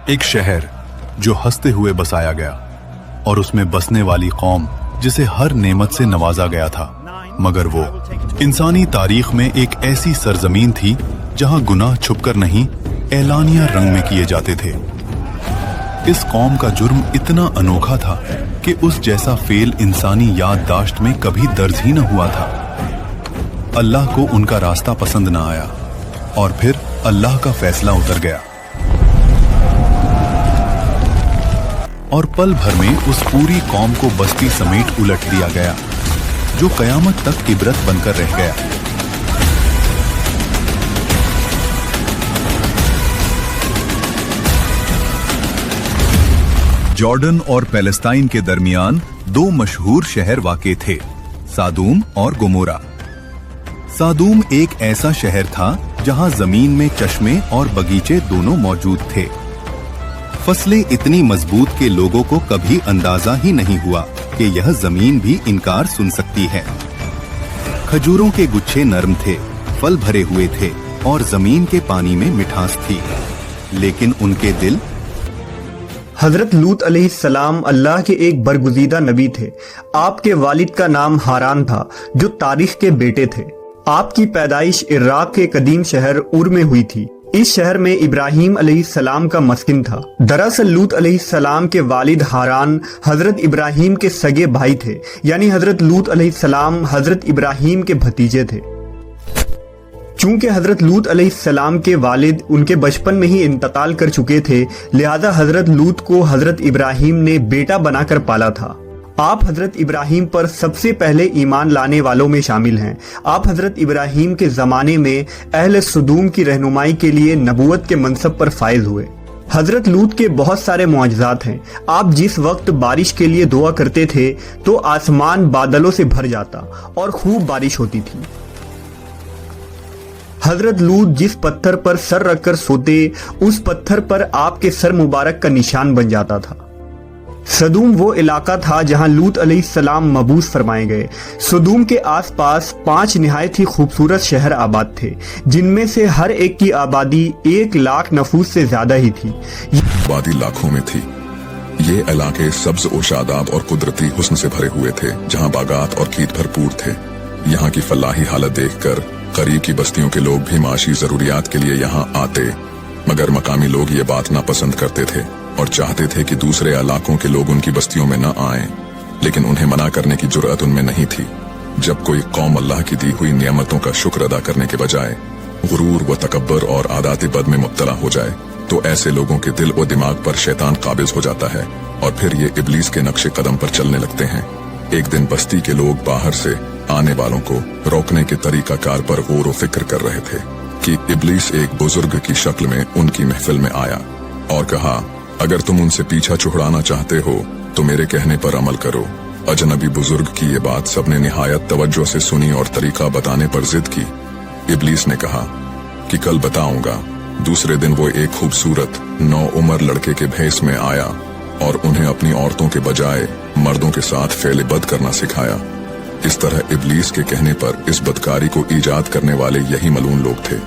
ایک شہر جو ہنستے ہوئے بسایا گیا اور اس میں بسنے والی قوم جسے ہر نعمت سے نوازا گیا تھا، مگر وہ انسانی تاریخ میں ایک ایسی سرزمین تھی جہاں گناہ چھپ کر نہیں اعلانیہ رنگ میں کیے جاتے تھے۔ اس قوم کا جرم اتنا انوکھا تھا کہ اس جیسا فعل انسانی یادداشت میں کبھی درج ہی نہ ہوا تھا۔ اللہ کو ان کا راستہ پسند نہ آیا اور پھر اللہ کا فیصلہ اتر گیا اور پل بھر میں اس پوری قوم کو بستی سمیت الٹ دیا گیا جو قیامت تک عبرت بن کر رہ گیا۔ جارڈن اور پیلسٹائن کے درمیان دو مشہور شہر واقع تھے، سادوم اور گمورہ۔ سادوم ایک ایسا شہر تھا جہاں زمین میں چشمے اور باغیچے دونوں موجود تھے۔ فصلیں اتنی مضبوط کہ لوگوں کو کبھی اندازہ ہی نہیں ہوا کہ یہ زمین بھی انکار سن سکتی ہے۔ کھجوروں کے گچھے نرم تھے، پھل بھرے ہوئے تھے اور زمین کے پانی میں مٹھاس تھی، لیکن ان کے دل۔ حضرت لوط علیہ السلام اللہ کے ایک برگزیدہ نبی تھے۔ آپ کے والد کا نام ہاران تھا جو تاریخ کے بیٹے تھے۔ آپ کی پیدائش عراق کے قدیم شہر اور میں ہوئی تھی۔ اس شہر میں ابراہیم علیہ السلام کا مسکن تھا۔ دراصل لوط علیہ السلام کے والد ہاران حضرت ابراہیم کے سگے بھائی تھے، یعنی حضرت لوط علیہ السلام حضرت ابراہیم کے بھتیجے تھے۔ چونکہ حضرت لوط علیہ السلام کے والد ان کے بچپن میں ہی انتقال کر چکے تھے، لہذا حضرت لوط کو حضرت ابراہیم نے بیٹا بنا کر پالا تھا۔ آپ حضرت ابراہیم پر سب سے پہلے ایمان لانے والوں میں شامل ہیں۔ آپ حضرت ابراہیم کے زمانے میں اہل سدوم کی رہنمائی کے لیے نبوت کے منصب پر فائز ہوئے۔ حضرت لوط کے بہت سارے معجزات ہیں۔ آپ جس وقت بارش کے لیے دعا کرتے تھے تو آسمان بادلوں سے بھر جاتا اور خوب بارش ہوتی تھی۔ حضرت لوط جس پتھر پر سر رکھ کر سوتے، اس پتھر پر آپ کے سر مبارک کا نشان بن جاتا تھا۔ سدوم وہ علاقہ تھا جہاں لوط علیہ السلام مبعوث فرمائے گئے۔ سدوم کے آس پاس 5 نہایت ہی خوبصورت شہر آباد تھے، جن میں سے ہر ایک کی آبادی 1 لاکھ نفوس سے زیادہ ہی تھی۔ آبادی لاکھوں میں تھی۔ یہ علاقے سبز و شاداب اور قدرتی حسن سے بھرے ہوئے تھے، جہاں باغات اور کھیت بھرپور تھے۔ یہاں کی فلاحی حالت دیکھ کر قریب کی بستیوں کے لوگ بھی معاشی ضروریات کے لیے یہاں آتے، مگر مقامی لوگ یہ بات ناپسند کرتے تھے اور چاہتے تھے کہ دوسرے علاقوں کے لوگ ان کی بستیوں میں نہ آئیں، لیکن انہیں منع کرنے کی جرأت ان میں نہیں تھی۔ جب کوئی قوم اللہ کی دی ہوئی نعمتوں کا شکر ادا کرنے کے بجائے غرور و تکبر اور عادات بد میں مبتلا ہو جائے تو ایسے لوگوں کے دل و دماغ پر شیطان قابض ہو جاتا ہے اور پھر یہ ابلیس کے نقش قدم پر چلنے لگتے ہیں۔ ایک دن بستی کے لوگ باہر سے آنے والوں کو روکنے کے طریقہ کار پر غور و فکر کر رہے تھے کہ ابلیس ایک بزرگ کی شکل میں ان کی محفل میں آیا اور کہا، اگر تم ان سے پیچھا چھڑانا چاہتے ہو تو میرے کہنے پر عمل کرو۔ اجنبی بزرگ کی یہ بات سب نے نہایت توجہ سے سنی اور طریقہ بتانے پر ضد کی۔ ابلیس نے کہا کہ کل بتاؤں گا۔ دوسرے دن وہ ایک خوبصورت نوعمر لڑکے کے بھیس میں آیا اور انہیں اپنی عورتوں کے بجائے مردوں کے ساتھ فعل بد کرنا سکھایا۔ اس طرح ابلیس کے کہنے پر اس بدکاری کو ایجاد کرنے والے یہی ملعون لوگ تھے۔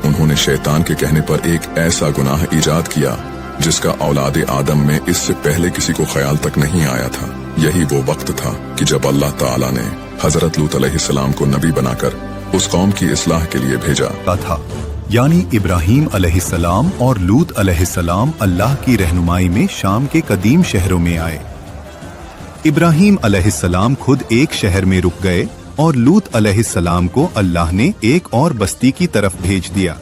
انہوں نے شیطان کے کہنے پر ایک ایسا گناہ ایجاد کیا جس کا اولاد آدم میں اس سے پہلے کسی کو خیال تک نہیں آیا تھا۔ یہی وہ وقت تھا کہ جب اللہ تعالیٰ نے حضرت لوط علیہ السلام کو نبی بنا کر اس قوم کی اصلاح کے لیے بھیجا تھا، یعنی ابراہیم علیہ السلام اور لوط علیہ السلام اللہ کی رہنمائی میں شام کے قدیم شہروں میں آئے۔ ابراہیم علیہ السلام خود ایک شہر میں رک گئے اور لوط علیہ السلام کو اللہ نے ایک اور بستی کی طرف بھیج دیا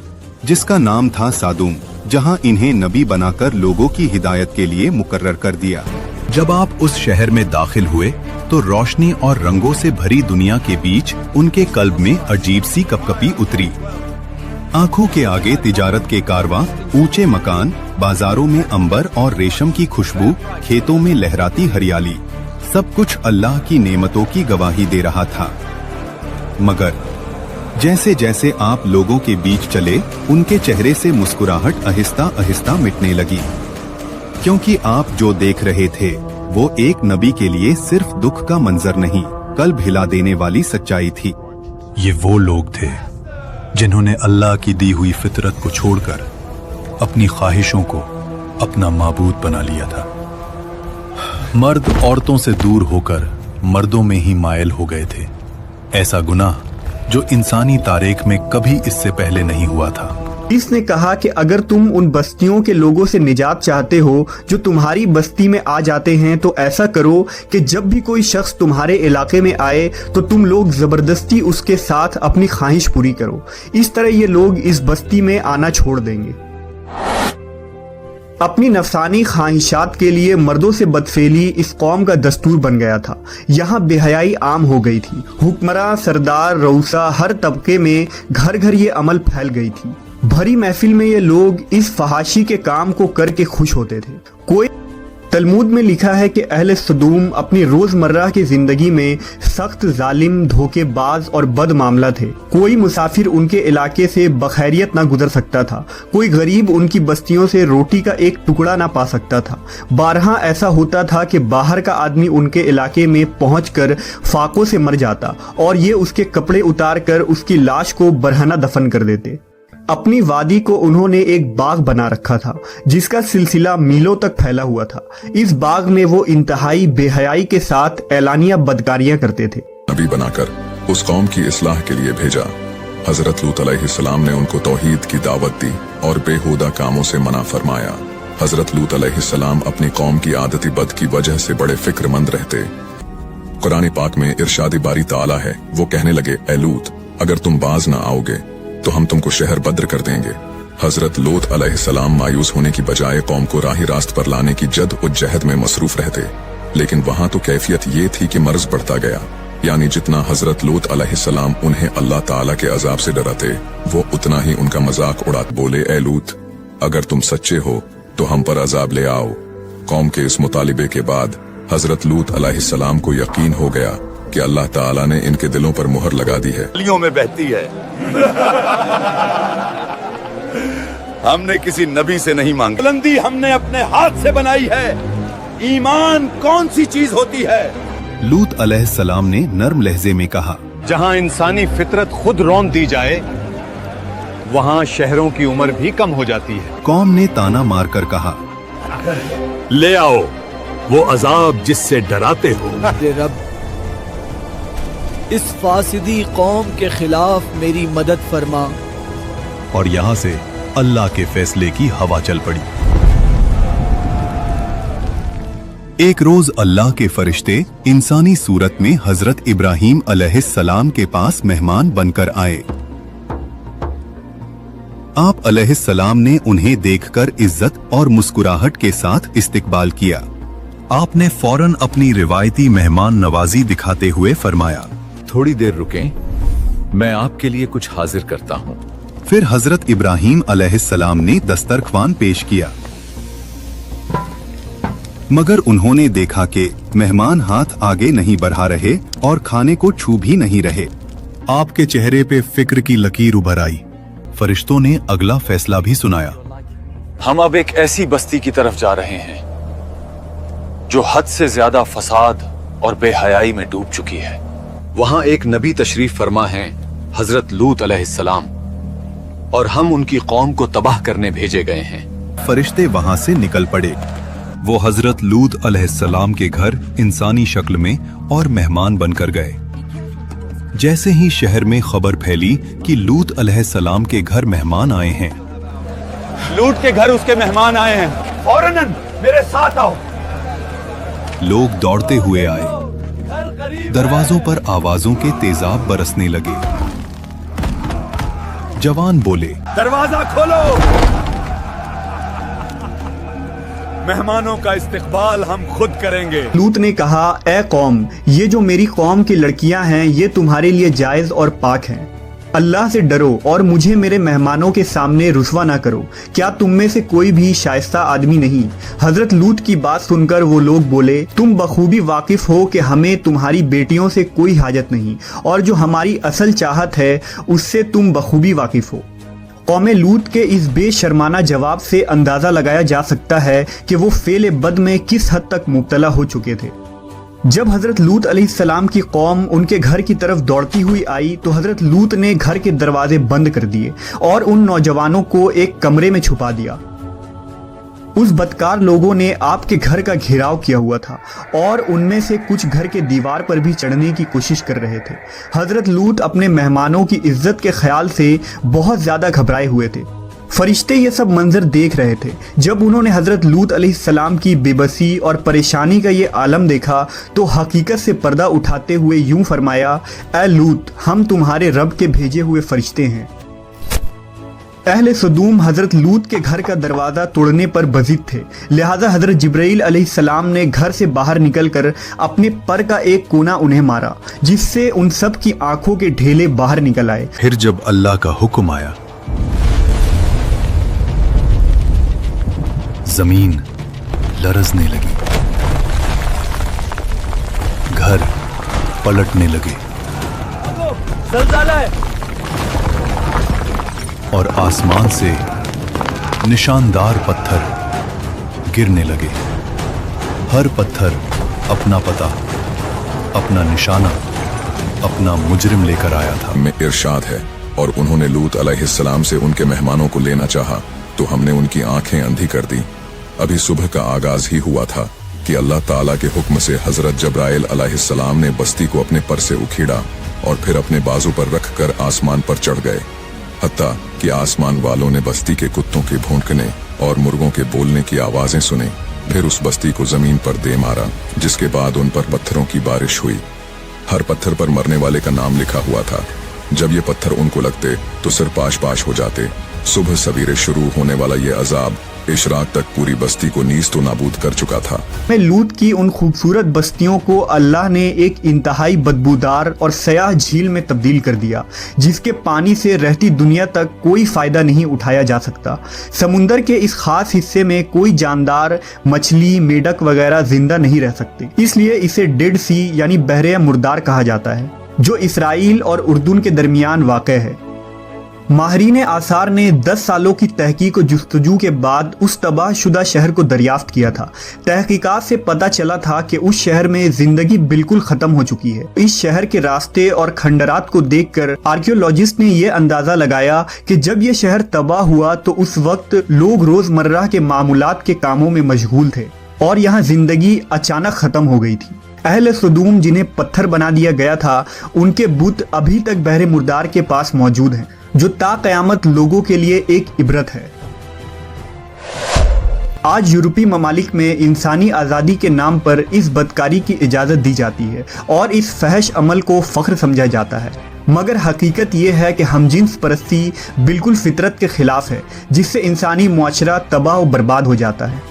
جس کا نام تھا سادوم، جہاں انہیں نبی بنا کر لوگوں کی ہدایت کے لیے مقرر کر دیا۔ جب آپ اس شہر میں داخل ہوئے تو روشنی اور رنگوں سے بھری دنیا کے بیچ ان کے قلب میں عجیب سی کپکپی اتری۔ آنکھوں کے آگے تجارت کے کارواں، اونچے مکان، بازاروں میں عنبر اور ریشم کی خوشبو، کھیتوں میں لہراتی ہریالی، سب کچھ اللہ کی نعمتوں کی گواہی دے رہا تھا۔ مگر جیسے جیسے آپ لوگوں کے بیچ چلے، ان کے چہرے سے مسکراہٹ آہستہ آہستہ مٹنے لگی، کیونکہ آپ جو دیکھ رہے تھے وہ ایک نبی کے لیے صرف دکھ کا منظر نہیں، قلب ہلا دینے والی سچائی تھی۔ یہ وہ لوگ تھے جنہوں نے اللہ کی دی ہوئی فطرت کو چھوڑ کر اپنی خواہشوں کو अपना माबूद बना लिया था। मर्द औरतों से दूर होकर मर्दों में ही मायल हो गए थे। ऐसा गुनाह जो इंसानी तारीख में कभी इससे पहले नहीं हुआ था। इसने कहा कि अगर तुम उन बस्तियों के लोगों से निजात चाहते हो जो तुम्हारी बस्ती में आ जाते हैं तो ऐसा करो कि जब भी कोई शख्स तुम्हारे इलाके में आए तो तुम लोग जबरदस्ती उसके साथ अपनी ख्वाहिश पूरी करो। इस तरह ये लोग इस बस्ती में आना छोड़ देंगे। अपनी नफसानी ख्वाहिशात के लिए मर्दों से बदफेली इस कौम का दस्तूर बन गया था। यहाँ बेहयाई आम हो गई थी। हुक्मरान, सरदार, रऊसा, हर तबके में घर घर ये अमल फैल गई थी। भरी महफिल में ये लोग इस फहाशी के काम को करके खुश होते थे। कोई तलमूद में लिखा है कि अहले सदूम अपनी रोजमर्रा की जिंदगी में सख्त, जालिम, धोखेबाज और बद मामला थे। कोई मुसाफिर उनके इलाके से बखैरियत ना गुजर सकता था। कोई गरीब उनकी बस्तियों से रोटी का एक टुकड़ा ना पा सकता था। बारहा ऐसा होता था कि बाहर का आदमी उनके इलाके में पहुंचकर फाकों से मर जाता और ये उसके कपड़े उतार कर उसकी लाश को बरहना दफन कर देते। अपनी वादी को उन्होंने एक बाग बना रखा था जिसका सिलसिला मीलों तक फैला हुआ था। इस बाग में वो इंतहाई बेहयाई के साथ एलानिया बदकारियां करते थे। नबी बनाकर उस कौम की इस्लाह के लिए भेजा। हजरत लूत अलैहिस्सलाम ने उनको तौहीद की दावत दी और बेहुदा कामों से मना फरमाया। हजरत लूत अलैहिस्सलाम अपनी कौम की आदती बद की वजह से बड़े फिक्रमंद रहते। कुरान पाक में इरशाद बारी ताला है, वो कहने लगे, ए लूत, अगर तुम बाज ना आओगे तो हम तुमको शहर बद्र कर देंगे। हजरत लूत अलैहिस्सलाम मायूस होने की बजाय कौम को राही रास्त पर लाने की जद और जहद में मसरूफ रहते, लेकिन वहां तो कैफियत ये थी कि मर्ज बढ़ता गया। यानी जितना हजरत लूत अलैहिस्सलाम उन्हें अल्लाह ताला के अजाब से डराते, वो उतना ही उनका मजाक उड़ाते। बोले, ए लूत, अगर तुम सच्चे हो तो हम पर अजाब ले आओ। कौम के इस मुतालिबे के बाद हजरत लूत अलैहिस्सलाम को यकीन हो गया कि अल्लाह ताला ने इनके दिलों पर मुहर लगा दी है। गलियों में बहती है। हमने किसी नबी से नहीं मांगी, बुलंदी हमने अपने हाथ से बनाई है। ईमान कौन सी चीज होती है? लूत अलैहिस्सलाम ने नर्म लहजे में कहा, जहां इंसानी फितरत खुद रौंद दी जाए वहां शहरों की उम्र भी कम हो जाती है। कौम ने ताना मारकर कहा, ले आओ वो अजाब जिससे डराते हो। रब, इस फासिदी कौम के खिलाफ मेरी मदद फरमा। और यहाँ से अल्लाह के फैसले की हवा चल पड़ी। एक रोज अल्लाह के फरिश्ते इंसानी सूरत में हजरत इब्राहीम अलैहिस्सलाम के पास मेहमान बनकर आए। आप अलैहिस्सलाम ने उन्हें देखकर इज्जत और मुस्कुराहट के साथ इस्तकबाल किया। आपने फौरन अपनी रिवायती मेहमान नवाजी दिखाते हुए फरमाया, थोड़ी देर रुकें, मैं आपके लिए कुछ हाजिर करता हूँ। फिर हजरत इब्राहीम अलैहिस्सलाम ने दस्तरख्वान पेश किया, मगर उन्होंने देखा कि मेहमान हाथ आगे नहीं बढ़ा रहे और खाने को छू भी नहीं रहे। आपके चेहरे पे फिक्र की लकीर उभर आई। फरिश्तों ने अगला फैसला भी सुनाया। हम अब एक ऐसी बस्ती की तरफ जा रहे हैं जो हद से ज्यादा फसाद और बेहयाई में डूब चुकी है। वहां एक नबी तशरीफ फरमा है, हजरत लूत अलैहिस्सलाम, और हम उनकी कौम को तबाह करने भेजे गए हैं। फरिश्ते वहां से निकल पड़े। वो हजरत लूत अलैहिस्सलाम के घर इंसानी शक्ल में और मेहमान बनकर गए। जैसे ही शहर में खबर फैली कि लूत अलैहिस्सलाम के घर मेहमान आए हैं, लूत के घर उसके मेहमान आए हैं, फौरन मेरे साथ आओ। लोग दौड़ते हुए आए। दरवाजों पर आवाजों के तेजाब बरसने लगे। जवान बोले, दरवाजा खोलो, मेहमानों का इस्तकबाल हम खुद करेंगे। लूत ने कहा, ए कौम, ये जो मेरी कौम की लड़कियां हैं ये तुम्हारे लिए जायज और पाक हैं। अल्लाह से डरो और मुझे मेरे मेहमानों के सामने रुस्वा ना करो। क्या तुम में से कोई भी शाइस्ता आदमी नहीं? हजरत लूत की बात सुनकर वो लोग बोले, तुम बखूबी वाकिफ हो कि हमें तुम्हारी बेटियों से कोई हाजत नहीं और जो हमारी असल चाहत है उससे तुम बखूबी वाकिफ हो। कौम लूत के इस बेशर्माना जवाब से अंदाज़ा लगाया जा सकता है कि वो फेल बद में किस हद तक मुब्तला हो चुके थे। जब हजरत लूत अलैहिस्सलाम की कौम उनके घर की तरफ दौड़ती हुई आई तो हजरत लूत ने घर के दरवाजे बंद कर दिए और उन नौजवानों को एक कमरे में छुपा दिया। उस बदकार लोगों ने आपके घर का घेराव किया हुआ था और उनमें से कुछ घर के दीवार पर भी चढ़ने की कोशिश कर रहे थे। हजरत लूत अपने मेहमानों की इज्जत के ख्याल से बहुत ज़्यादा घबराए हुए थे। फरिश्ते ये सब मंजर देख रहे थे। जब उन्होंने हजरत लूत अलैहिस्सलाम की बेबसी और परेशानी का ये आलम देखा तो हकीकत से पर्दा उठाते हुए यूं फरमाया, ऐ लूत, हम तुम्हारे रब के भेजे हुए फरिश्ते हैं। अहले सदूम हजरत लूत के घर का दरवाज़ा तोड़ने पर बजिद थे, लिहाजा हजरत जिब्राइल अलैहिस्सलाम ने घर से बाहर निकलकर अपने पर का एक कोना उन्हें मारा, जिससे उन सब की आंखों के ढेले बाहर निकल आए। फिर जब अल्लाह का हुक्म आया, जमीन लरजने लगी, घर पलटने लगे और आसमान से निशानदार पत्थर गिरने लगे। हर पत्थर अपना पता, अपना निशाना, अपना मुजरिम लेकर आया था। में इरशाद है, और उन्होंने लूत अलैहिस्सलाम से उनके मेहमानों को लेना चाहा तो हमने उनकी आंखें अंधी कर दी। अभी सुबह का आगाज ही हुआ था कि अल्लाह ताला के हुक्म से हजरत जब्राइल अलैहिस्सलाम ने बस्ती को अपने पर से उखेड़ा और फिर अपने बाजू पर रखकर आसमान पर चढ़ गए, हत्ता कि आसमान वालों ने बस्ती के कुत्तों के भौंकने और मुर्गों के बोलने की आवाजें सुनी। फिर उस बस्ती को जमीन पर दे मारा, जिसके बाद उन पर पत्थरों की बारिश हुई। हर पत्थर पर मरने वाले का नाम लिखा हुआ था। जब ये पत्थर उनको लगते तो सिर पाश पाश हो जाते। सुबह सवेरे शुरू होने वाला ये अजाब इशराक तक पूरी बस्ती को नीस्त नाबूद कर चुका था। लूत की उन खूबसूरत बस्तियों को अल्लाह ने एक इंतहाई बदबूदार और सयाह झील में तब्दील कर दिया, जिसके पानी से रहती दुनिया तक कोई फायदा नहीं उठाया जा सकता। समुंदर के इस खास हिस्से में कोई जानदार, मछली, मेढक वगैरह जिंदा नहीं रह सकते, इसलिए इसे डेड सी यानी बहरे मुर्दार कहा जाता है, जो इसराइल और उर्दून के दरमियान वाक़ है। माहरीन आसार ने 10 सालों की तहकीक और जुस्तजू के बाद उस तबाहशुदा शहर को दरियाफ्त किया था। तहकीकात से पता चला था कि उस शहर में जिंदगी बिल्कुल खत्म हो चुकी है। इस शहर के रास्ते और खंडरात को देखकर आर्कियोलॉजिस्ट ने यह अंदाजा लगाया कि जब यह शहर तबाह हुआ तो उस वक्त लोग रोजमर्रा के मामूलात के कामों में मशगूल थे और यहाँ जिंदगी अचानक खत्म हो गई थी। अहले सदूम जिन्हें पत्थर बना दिया गया था, उनके बुत अभी तक बहरे मुर्दार के पास मौजूद हैं, जो ता क़यामत लोगों के लिए एक इबरत है। आज यूरोपीय ममालिक में इंसानी आज़ादी के नाम पर इस बदकारी की इजाज़त दी जाती है और इस फहश अमल को फ़ख्र समझा जाता है, मगर हकीकत ये है कि हमजिन्स परस्ती बिल्कुल फितरत के ख़िलाफ़ है, जिससे इंसानी मुआशरा तबाह और बर्बाद हो जाता है।